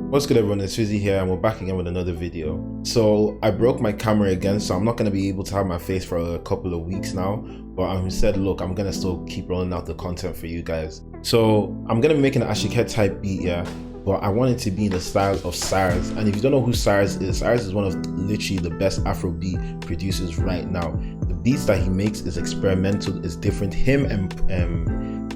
What's good everyone, it's Fizzy here and we're back again with another video. So I broke my camera again, so I'm not going to be able to have my face for a couple of weeks now, but I said look, I'm going to still keep rolling out the content for you guys. So I'm going to be making an Asake type beat here, but I want it to be in the style of Cyrus. And if you don't know who Cyrus is one of literally the best Afrobeat producers right now. The beats that he makes is experimental, is different. Him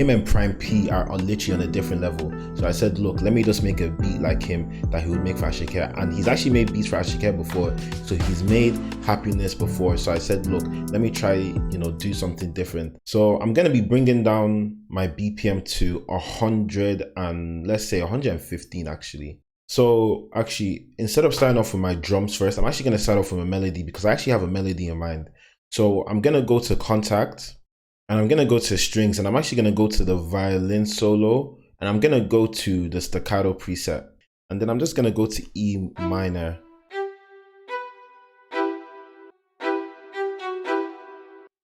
and Prime P are literally on a different level. So I said, look, let me just make a beat like him that he would make for Asake. And he's actually made beats for Asake before. So he's made Happiness before. So I said, look, let me try, do something different. So I'm going to be bringing down my BPM to 100 and let's say 115 actually. So actually, instead of starting off with my drums first, I'm actually going to start off with a melody because I actually have a melody in mind. So I'm going to go to Contact. And I'm going to go to strings and I'm actually going to go to the violin solo and I'm going to go to the staccato preset. And then I'm just going to go to E minor.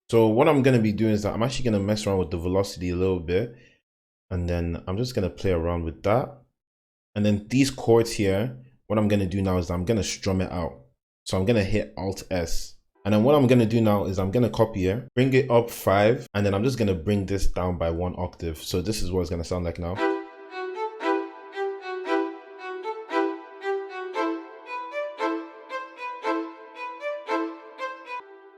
So what I'm going to be doing is that I'm actually going to mess around with the velocity a little bit. And then I'm just going to play around with that. And then these chords here, what I'm going to do now is I'm going to strum it out. So I'm going to hit Alt S. And then what I'm going to do now is I'm going to copy it, bring it up 5, and then I'm just going to bring this down by 1 octave. So this is what it's going to sound like now.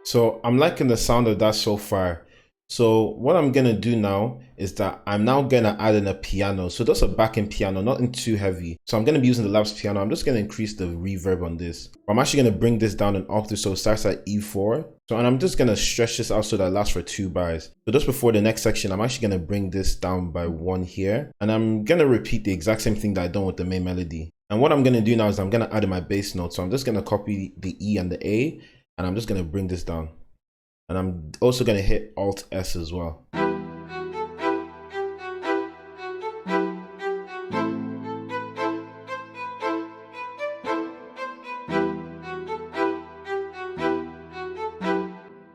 So I'm liking the sound of that so far. So what I'm going to do now is that I'm now going to add in a piano. So just a backing piano, nothing too heavy. So I'm going to be using the Labs piano. I'm just going to increase the reverb on this. I'm actually going to bring this down an octave so it starts at E4. So and I'm just going to stretch this out so that it lasts for 2 bars. So just before the next section, I'm actually going to bring this down by 1 here. And I'm going to repeat the exact same thing that I done with the main melody. And what I'm going to do now is I'm going to add in my bass note. So I'm just going to copy the E and the A and I'm just going to bring this down. And I'm also going to hit Alt S as well.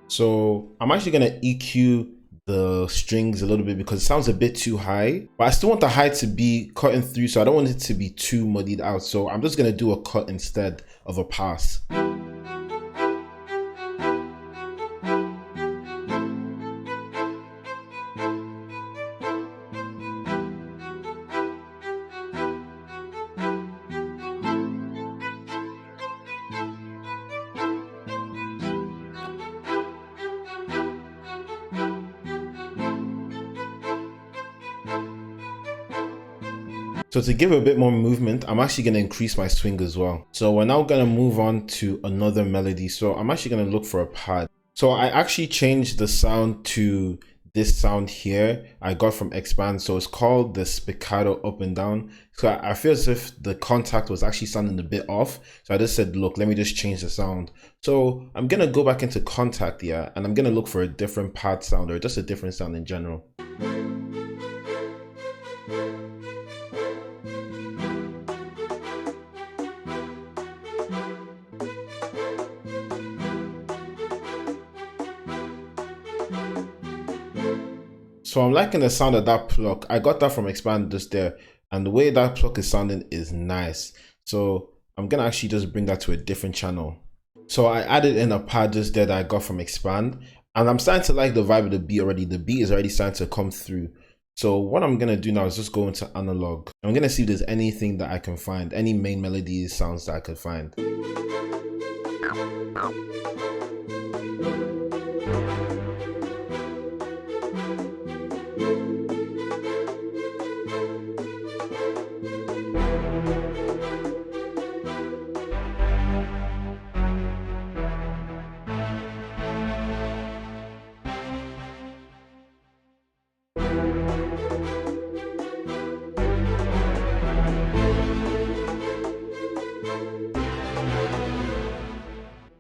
So I'm actually going to EQ the strings a little bit because it sounds a bit too high, but I still want the high to be cutting through, so I don't want it to be too muddied out. So I'm just going to do a cut instead of a pass. So to give a bit more movement, I'm actually going to increase my swing as well. So we're now going to move on to another melody. So I'm actually going to look for a pad. So I actually changed the sound to this sound here I got from Expand. So it's called the spiccato up and down. So I feel as if the Contact was actually sounding a bit off. So I just said, look, let me just change the sound. So I'm going to go back into Contact here and I'm going to look for a different pad sound or just a different sound in general. So I'm liking the sound of that pluck. I got that from Expand just there. And the way that pluck is sounding is nice. So I'm going to actually just bring that to a different channel. So I added in a pad just there that I got from Expand. And I'm starting to like the vibe of the beat already. The beat is already starting to come through. So what I'm going to do now is just go into analog. I'm going to see if there's anything that I can find. Any main melody sounds that I could find.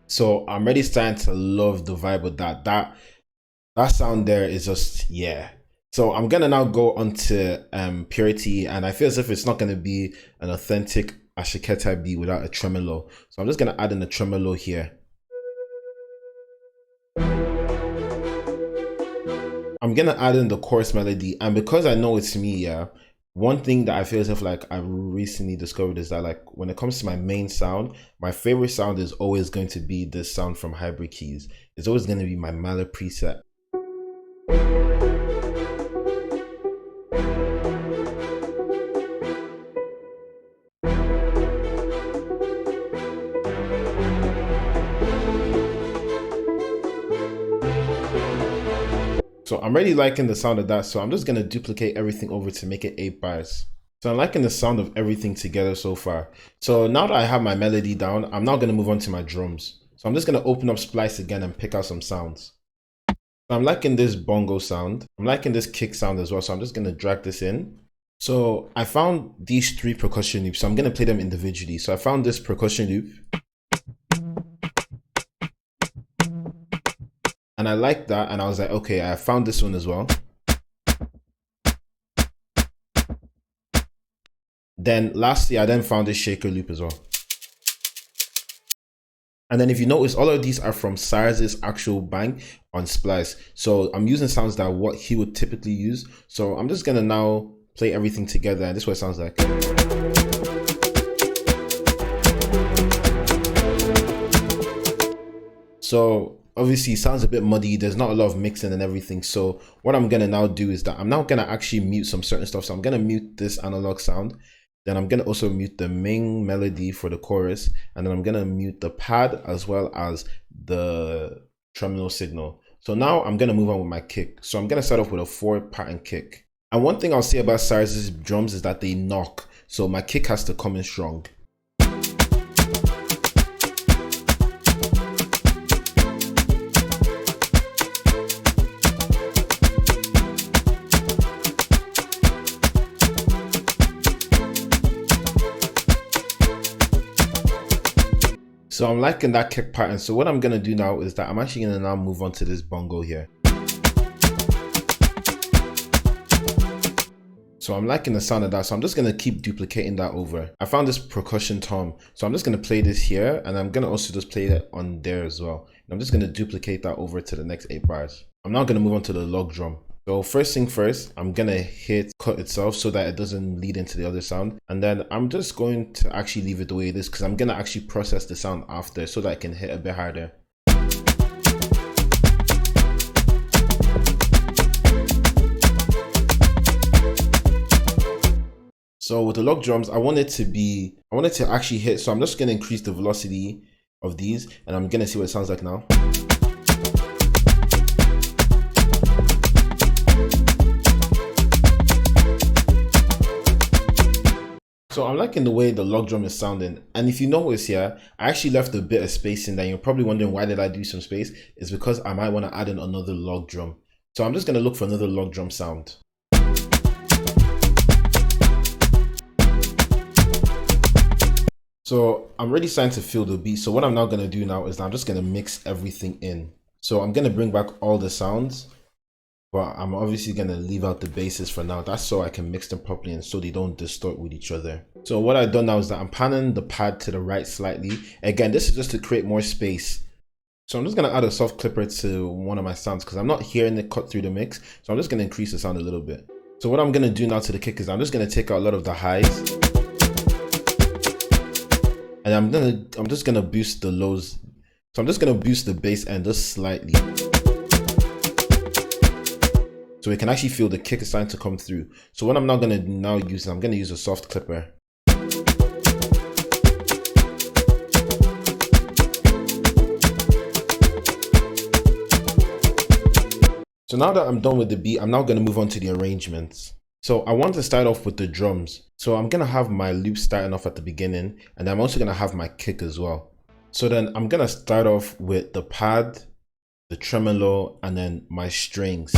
So I'm already starting to love the vibe of that. That sound there is just, yeah. So I'm gonna now go onto Purity, and I feel as if it's not gonna be an authentic Asake type beat without a tremolo. So I'm just gonna add in a tremolo here. I'm gonna add in the chorus melody, and because I know it's me, yeah, One thing that I feel as if like I recently discovered is that like when it comes to my main sound, my favorite sound is always going to be this sound from Hybrid Keys. It's always going to be my mallet preset. So I'm really liking the sound of that, so I'm just going to duplicate everything over to make it 8 bars. So I'm liking the sound of everything together so far. So now that I have my melody down, I'm now going to move on to my drums. So I'm just going to open up Splice again and pick out some sounds. So I'm liking this bongo sound. I'm liking this kick sound as well, so I'm just going to drag this in. So I found these 3 percussion loops, so I'm going to play them individually. So I found this percussion loop. And I like that, and I was like, okay, I found this one as well. Then lastly, I then found this shaker loop as well. And then if you notice, all of these are from Cyrus's actual bang on Splice. So I'm using sounds that are what he would typically use. So I'm just gonna now play everything together, and this is what it sounds like. So obviously it sounds a bit muddy, there's not a lot of mixing and everything. So what I'm gonna now do is that I'm now gonna actually mute some certain stuff. So I'm gonna mute this analog sound, then I'm gonna also mute the main melody for the chorus, and then I'm gonna mute the pad as well as the tremolo signal. So now I'm gonna move on with my kick. So I'm gonna start off with a 4-pattern kick. And one thing I'll say about Cyrus's drums is that they knock, so my kick has to come in strong. So I'm liking that kick pattern. So what I'm gonna do now is that I'm actually gonna now move on to this bongo here. So I'm liking the sound of that. So I'm just gonna keep duplicating that over. I found this percussion tom. So I'm just gonna play this here, and I'm gonna also just play it on there as well. And I'm just gonna duplicate that over to the next 8 bars. I'm now gonna move on to the log drum. So first thing first, I'm gonna hit cut itself so that it doesn't lead into the other sound. And then I'm just going to actually leave it the way it is, because I'm gonna actually process the sound after so that I can hit a bit harder. So with the log drums, I want it to actually hit. So I'm just gonna increase the velocity of these, and I'm gonna see what it sounds like now. So I'm liking the way the log drum is sounding. And if you notice here, I actually left a bit of space in there. You're probably wondering, why did I do some space? It's because I might want to add in another log drum. So I'm just going to look for another log drum sound. So I'm really starting to feel the beat. So what I'm now going to do now is I'm just going to mix everything in. So I'm going to bring back all the sounds, but I'm obviously going to leave out the basses for now. That's so I can mix them properly and so they don't distort with each other. So what I've done now is that I'm panning the pad to the right slightly. Again, this is just to create more space. So I'm just going to add a soft clipper to one of my sounds because I'm not hearing it cut through the mix. So I'm just going to increase the sound a little bit. So what I'm going to do now to the kick is I'm just going to take out a lot of the highs. And I'm just going to boost the lows. So I'm just going to boost the bass end just slightly, so we can actually feel the kick is starting to come through. So what I'm now going to use, I'm going to use a soft clipper. So now that I'm done with the beat, I'm now going to move on to the arrangements. So I want to start off with the drums. So I'm going to have my loop starting off at the beginning, and I'm also going to have my kick as well. So then I'm going to start off with the pad, the tremolo, and then my strings.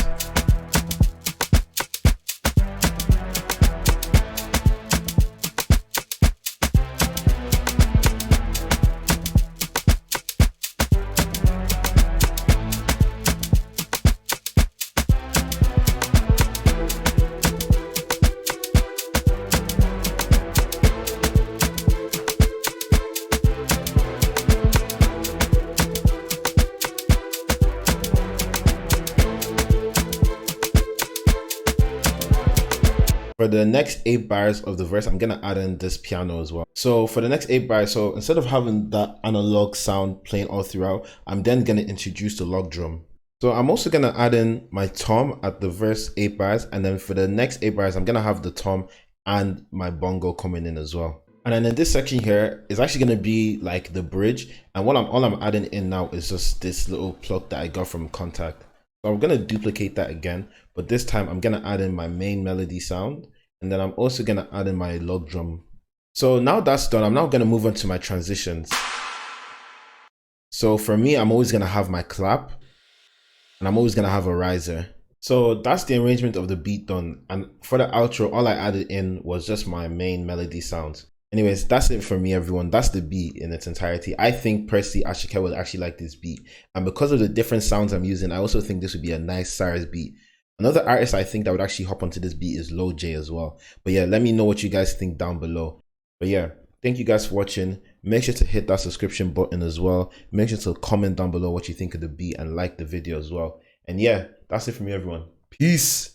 For the next 8 bars of the verse, I'm gonna add in this piano as well. So for the next 8 bars, so instead of having that analog sound playing all throughout, I'm then gonna introduce the log drum. So I'm also gonna add in my tom at the verse 8 bars, and then for the next 8 bars, I'm gonna have the tom and my bongo coming in as well. And then in this section here is actually gonna be like the bridge, and all I'm adding in now is just this little plug that I got from Contact. So I'm gonna duplicate that again, but this time I'm gonna add in my main melody sound, and then I'm also gonna add in my log drum. So now that's done, I'm now gonna move on to my transitions. So for me, I'm always gonna have my clap, and I'm always gonna have a riser. So that's the arrangement of the beat done, and for the outro, all I added in was just my main melody sounds. Anyways, that's it for me, everyone. That's the beat in its entirety. I think personally Asake would actually like this beat, and because of the different sounds I'm using, I also think this would be a nice Cyrus beat. Another artist I think that would actually hop onto this beat is Lil J as well. But yeah, let me know what you guys think down below. But yeah, thank you guys for watching. Make sure to hit that subscription button as well. Make sure to comment down below what you think of the beat and like the video as well. And yeah, that's it from me, everyone. Peace.